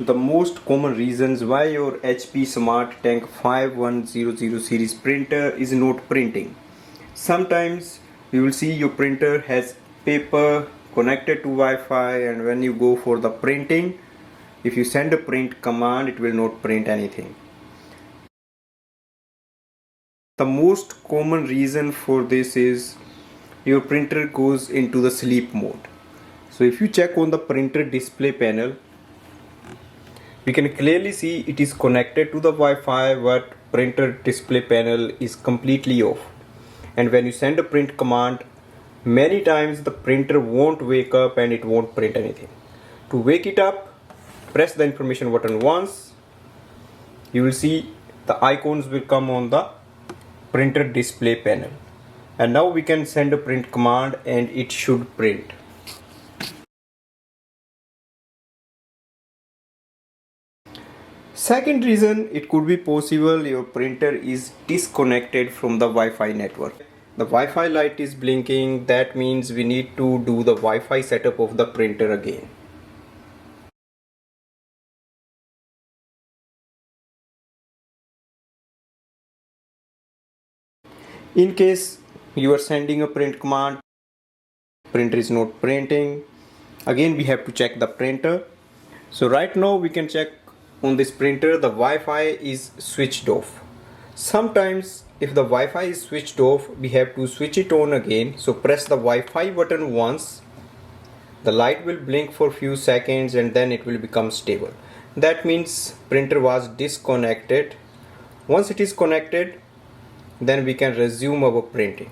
The most common reasons why your HP Smart Tank 5100 series printer is not printing. Sometimes you will see your printer has paper connected to Wi-Fi, and when you go for the printing, if you send a print command, it will not print anything. The most common reason for this is your printer goes into the sleep mode. So if you check on the printer display panel, we can clearly see it is connected to the Wi-Fi, but printer display panel is completely off. And when you send a print command, many times the printer won't wake up and it won't print anything. To wake it up, press the information button once. You will see the icons will come on the printer display panel. And now we can send a print command and it should print. Second reason, it could be possible your printer is disconnected from the Wi-Fi network. The Wi-Fi light is blinking, that means we need to do the Wi-Fi setup of the printer again. In case you are sending a print command, printer is not printing, again we have to check the printer. So right now we can check on this printer the Wi-Fi is switched off. Sometimes if the Wi-Fi is switched off, we have to switch it on again. So press the Wi-Fi button once, the light will blink for few seconds and then it will become stable. That means printer was disconnected. Once it is connected, then we can resume our printing.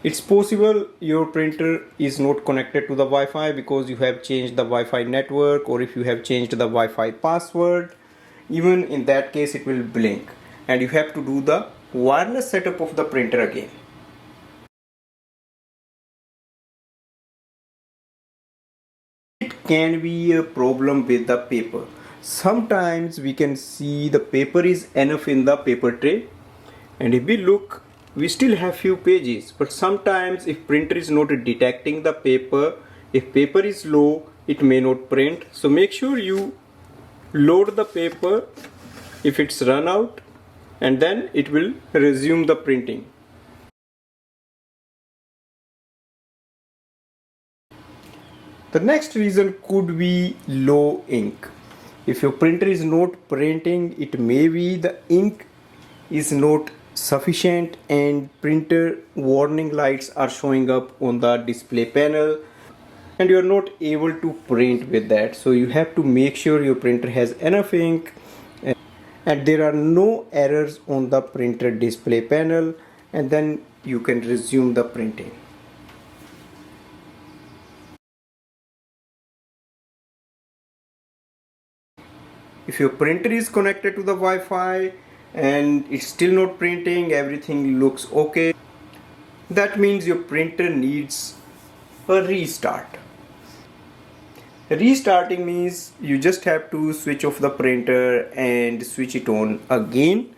It's possible your printer is not connected to the Wi-Fi because you have changed the Wi-Fi network, or if you have changed the Wi-Fi password. Even in that case it will blink and you have to do the wireless setup of the printer again. It can be a problem with the paper. Sometimes we can see the paper is enough in the paper tray, and if we look, we still have few pages, but sometimes if printer is not detecting the paper, if paper is low, it may not print. So make sure you load the paper if it's run out, and then it will resume the printing. The next reason could be low ink. If your printer is not printing, it may be the ink is not sufficient and printer warning lights are showing up on the display panel and you are not able to print with that. So you have to make sure your printer has enough ink and there are no errors on the printer display panel, and then you can resume the printing. If your printer is connected to the Wi-Fi and it's still not printing, everything looks okay, that means your printer needs a restart. Restarting means you just have to switch off the printer and switch it on again.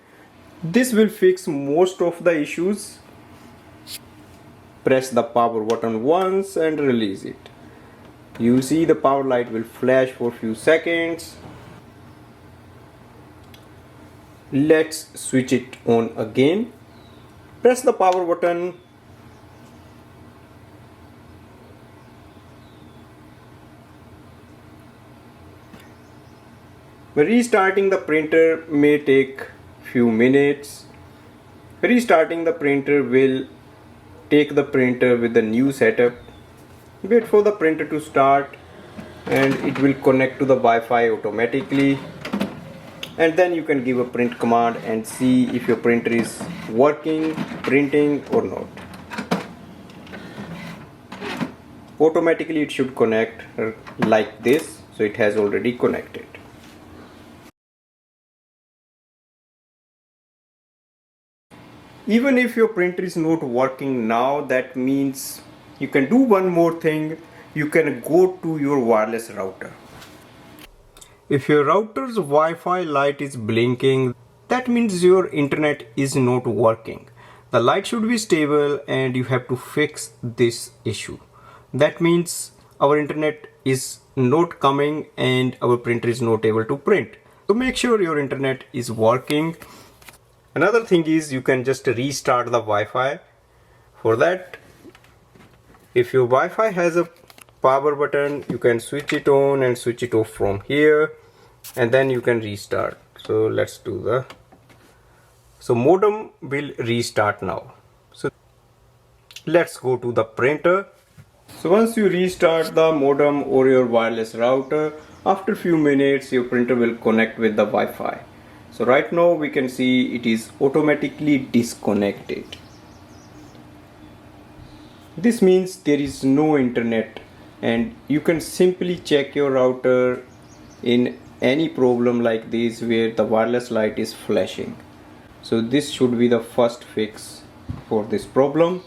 This will fix most of the issues. Press the power button once and release it. You see the power light will flash for a few seconds. Let's switch it on again. Press the power button. Restarting the printer may take few minutes. Restarting the printer will take the printer with the new setup. Wait for the printer to start and it will connect to the Wi-Fi automatically. And then you can give a print command and see if your printer is working, printing or not. Automatically it should connect like this, so it has already connected. Even if your printer is not working now, that means you can do one more thing. You can go to your wireless router. If your router's Wi-Fi light is blinking, that means your internet is not working. The light should be stable and you have to fix this issue. That means our internet is not coming and our printer is not able to print. So make sure your internet is working. Another thing is you can just restart the Wi-Fi. For that, if your Wi-Fi has a power button, you can switch it on and switch it off from here, and then you can restart. So let's do the modem will restart now. So let's go to the printer. So once you restart the modem or your wireless router, after few minutes your printer will connect with the Wi-Fi. So right now we can see it is automatically disconnected. This means there is no internet, and you can simply check your router in any problem like this where the wireless light is flashing. So this should be the first fix for this problem.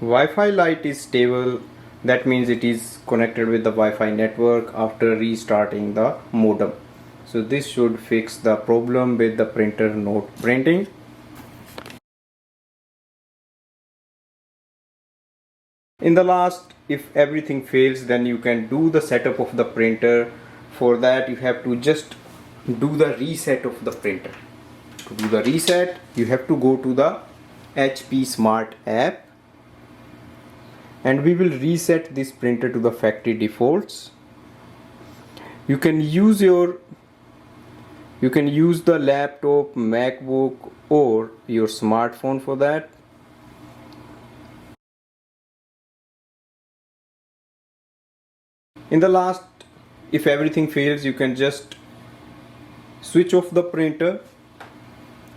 Wi-Fi light is stable. That means it is connected with the Wi-Fi network after restarting the modem. So this should fix the problem with the printer not printing. In the last, if everything fails, then you can do the setup of the printer. For that you have to just do the reset of the printer. To do the reset, you have to go to the HP Smart app, and we will reset this printer to the factory defaults. You can use the laptop, MacBook or your smartphone for that. In the last, if everything fails, you can just switch off the printer,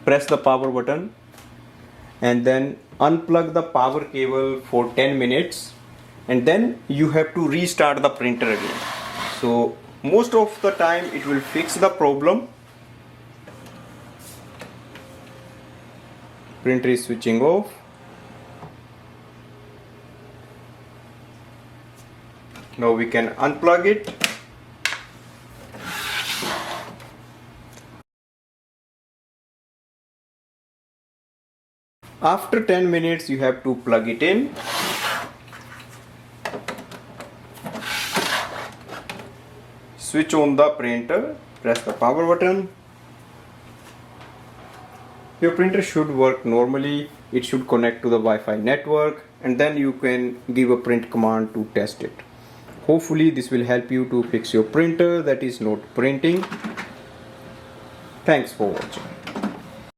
press the power button, and then unplug the power cable for 10 minutes, and then you have to restart the printer again. So most of the time it will fix the problem. Printer is switching off. Now we can unplug it. After 10 minutes you have to plug it in. Switch on the printer, press the power button. Your printer should work normally. It should connect to the Wi-Fi network, and then you can give a print command to test it. Hopefully this will help you to fix your printer that is not printing. Thanks for watching.